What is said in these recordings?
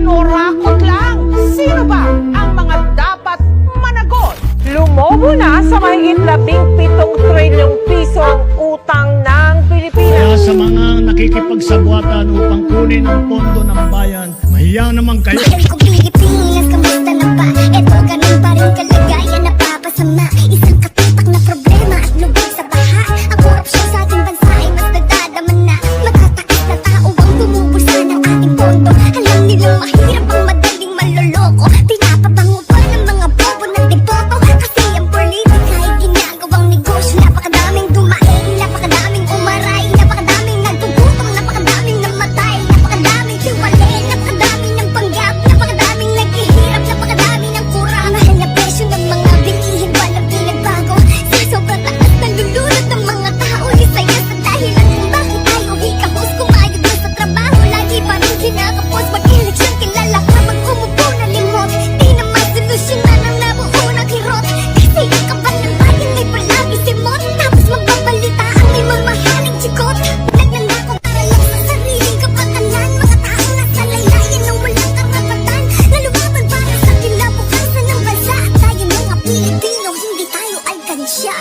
kinorakot lang. Sino ba ang mga dapat managot? Lumobo na sa mahigit 17 trilyong piso ang utang ng Pilipinas. Kaya sa mga nakikipagsabwatan upang kunin ang pondo ng bayan, mahiya naman kayo. Mahal ko Pilipinas, kamusta na ba? Eto ganun pa rin kalagayan, napapasama. Isang katipak na problema at lubog sa baha. Ang korupsyon sa ating bansa ay mas nagdadaman na. Matataas na tao ang bumubulsa ng ating pondo. Alam nilang mahirap ang madaling maloloko. Pinapabango pa ng mga bobo ng deboto. Kasi ang politika ay ginagawang negosyo. Napakadaming dumaing, napakadaming umaray, napakadaming nagtugutom, napakadaming namatay, napakadaming tiwalin, napakadaming ng panggap, napakadaming naghihirap, napakadaming ng kurang. Mahal na presyo ng mga bilihin, walang pinagbago. Sa sobrang taas na lulunod ng mga tao, isa yan sa dahilan kung bakit tayo hikahos kumayod na sa trabaho. Lagi pa rin kinakapos, mag-eleksyon kilala ka, mag-umupo na limot. Di naman solusyonan ang nabuo ng hirot. Kasi ang kapal ng bayan ay palagi simot. Tapos magbabalita ang may mamahaling chikot. Nagnanako para lang sa sariling kapakanan. Mga taong nasa laylayan ng walang karapatan, na lumaban para sa kinabukasan ng bansa. Tayo mga Pilipino, hindi tayo alkansya.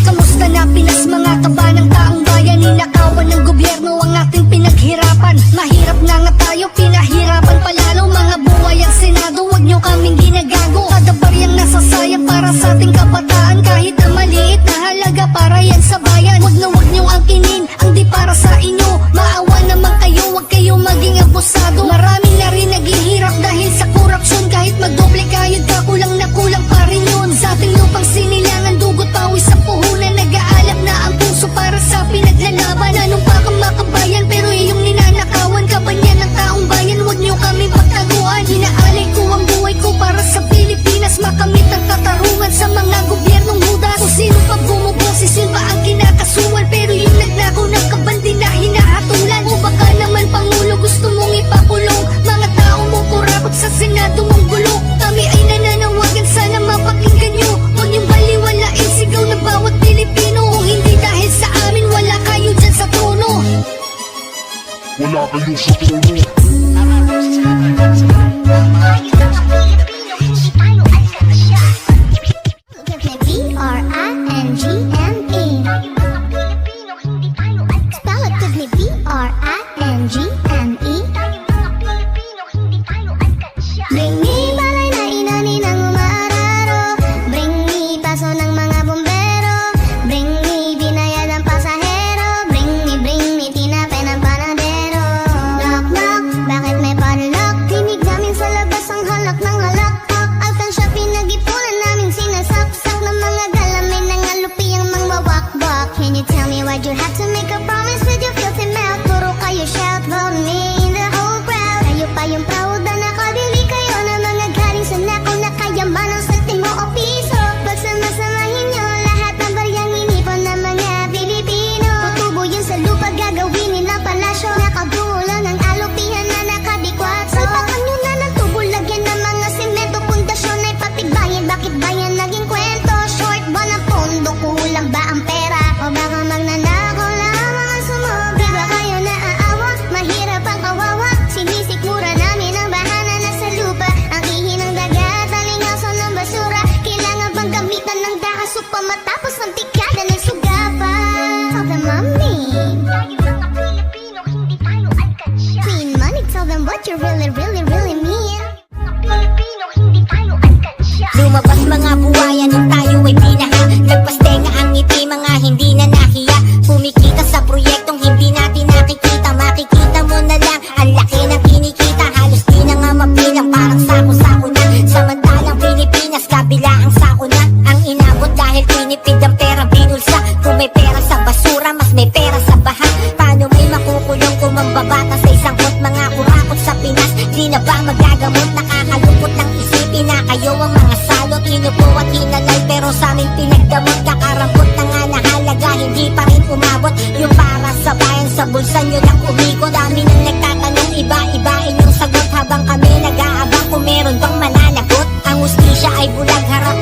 Kamusta na Pinas, mga taba ng taong bayan? Ninakawan ng gobyerno ang ating pinaghirapan. Mahirap na nga tayo, pinahirapan palalo. Mga buhay ang Senado, wag nyo kaming ginagago. Kada baryang nasasayang para sa ating kabataan. Kahit na maliit na halaga para yan sa bayan. Wag nyo angkinin, ang di para sa inyo. Maawa naman kayo, wag kayo maging abusado. Marami na rin naghihirap dahil sa korupsyon. Kahit magdoble kayod ka, kulang na kulang pa rin yun. Sa ating lupang sinilangan, dugot pawis sa puhunan. Nag-aalap na ang puso para sa pinaglalaban. Anong pa kang makabayan, pero iyong ninanakawan. Kabanyan ng taong bayan, wag nyo kami pagtaguan. Inaalay ko ang buhay ko para sa Pilipinas. Makamit ang katarungan sa mga gobyernong hudas. Kung sino pa bumubong, si Silva ang kinakasuhan. Pero yung nagnakaw ng kabandi na hinahatulan. O baka naman Pangulo, gusto mong ipakulong mga tao mong kurakot sa Senado mong gulo. Kami ay nananawagan, sana mapakinggan nyo. Huwag niyong baliwalain sigaw ng bawat Pilipino. Kung hindi dahil sa amin, wala kayo dyan sa trono. Wala kayo sa trono. Spell it with me, B-R-I-N-G-M-E. Bring me balay na inanin ang umararo. Bring me paso ng mga bombero. Bring me binayad ang pasahero. Bring me tinapay ng panadero. Knock knock, bakit may padlock? Tinig namin sa labas ang halak ng halakhak. Alkansya pinag-ipunan namin sinasaksak ng mga galamin ng alupi ang mga wakbak. Can you tell me why'd you have to make a promise with your filthy mouth? Puro kayo shout, vote me in the whole crowd. Kayo pa yung proud na nakabili kayo ng mga galing sa nakaw na kayamanan sa timo o piso. Pagsamasamahin nyo lahat ng baryang inipon ng mga Pilipino. Tutubo yun sa lupa, gagawinin ng palasyo. Nakabuo lang ang alupihan na nakadikwat. Salpakan nyo na ng tubo, lagyan ng mga semento. Pundasyon ay patigbayin, bakit ba yan naging kwento? Short ba ng pondo, kulang ba ang pera? O baka magnanakaw lamang ang sumobra? Ba kayo naaawa? Mahirap ang kawawa. Sinisikmura namin ang bahana na sa lupa. Ang ihi ng dagat, talingason ng basura. Kailangan bang gamitan ng dahas upang matapos ang tikada ng sugapa? Tell them mommy, tayo mga Pilipino, hindi tayo alkansya. Clean money, tell them what you really mean. Pilipino, hindi tayo alkansya. Lumabas mga buhayan nung tayo ay binaha. Nagpastenga ang ngiti, mga hindi na nahiya. Kumikita sa proyektong hindi natin nakikita. Makikita mo na lang, ang laki ng kinikita. Halos di na nga mapilang, parang sako-sako na. Samantalang Pilipinas, kabila ang sako na. Ang inabot dahil tinipid ang pera binulsa. Kung may pera sa basura, mas may pera sa baha. Paano may makukulong kung mambabata sa isang kot? Mga kurakot sa Pinas, di na ba magagamot? Nakakalungkot ng isipin na kayo ang mga salot. Inupo at hinalay, pero sa amin pinagdamot. Kakarambot na nga na halaga, hindi pa rin umabot. Yung para sa bayan, sa bulsa nyo lang umikot. Dami nang nagtatanong, iba-ibain yung sagot. Habang kami nag-aabang kung meron bang mananagot. Ang hustisya ay bulag, harap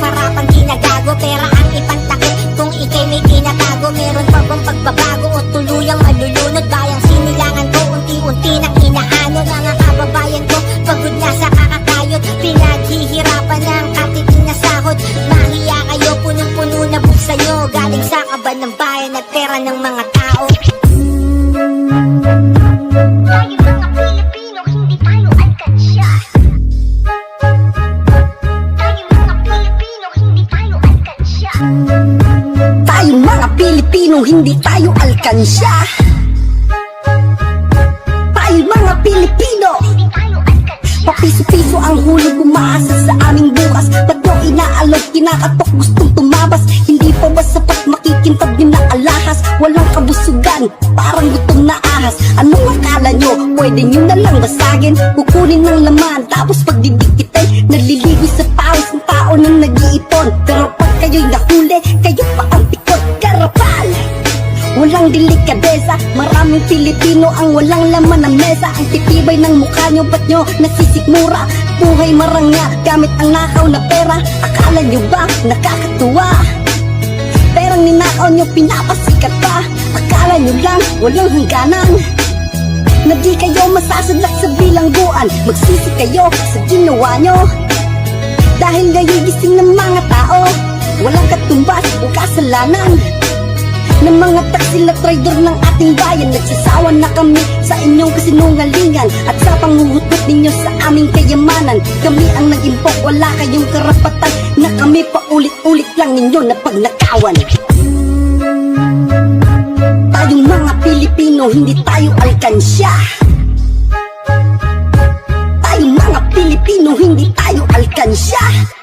alkansya. Tayo mga Pilipino, papiso-piso ang huli, umaasa sa aming bukas. Ba't nyo inaalog, kinakatok, gustong tumabas? Hindi pa ba sapat makikintab nyo na alahas? Walang kabusugan, parang gutom na ahas. Anong akala nyo, pwede nyo na lang basagin? Kukunin ng laman, tapos pagdidikitay, naliligoy sa pawis ng tao nang nag-iipon. Pero pag kayo'y nahuli, kayo pa ang pikot, karapal. Walang delikadesa, maraming Pilipino ang walang laman ng mesa. Ang titibay ng mukha nyo, ba't nyo nasisikmura? Buhay marangya, gamit ang nakaw na pera. Akala nyo ba nakakatuwa? Perang ninakaw nyo, pinapasikat pa. Akala nyo lang, walang hangganan, na di kayo masasadlak sa bilangguan. Magsisi kayo sa ginawa nyo, dahil ngayon gising ng mga tao. Walang katumbas o kasalanan ng mga taksil at traidor ng ating bayan. Nagsasawa na kami sa inyong kasinungalingan at sa panghuhutot ninyo sa aming kayamanan. Kami ang nag-impok, wala kayong karapatan na kami paulit-ulit lang ninyo na pagnakawan. Tayong mga Pilipino, hindi tayo alkansya. Tayong mga Pilipino, hindi tayo alkansya.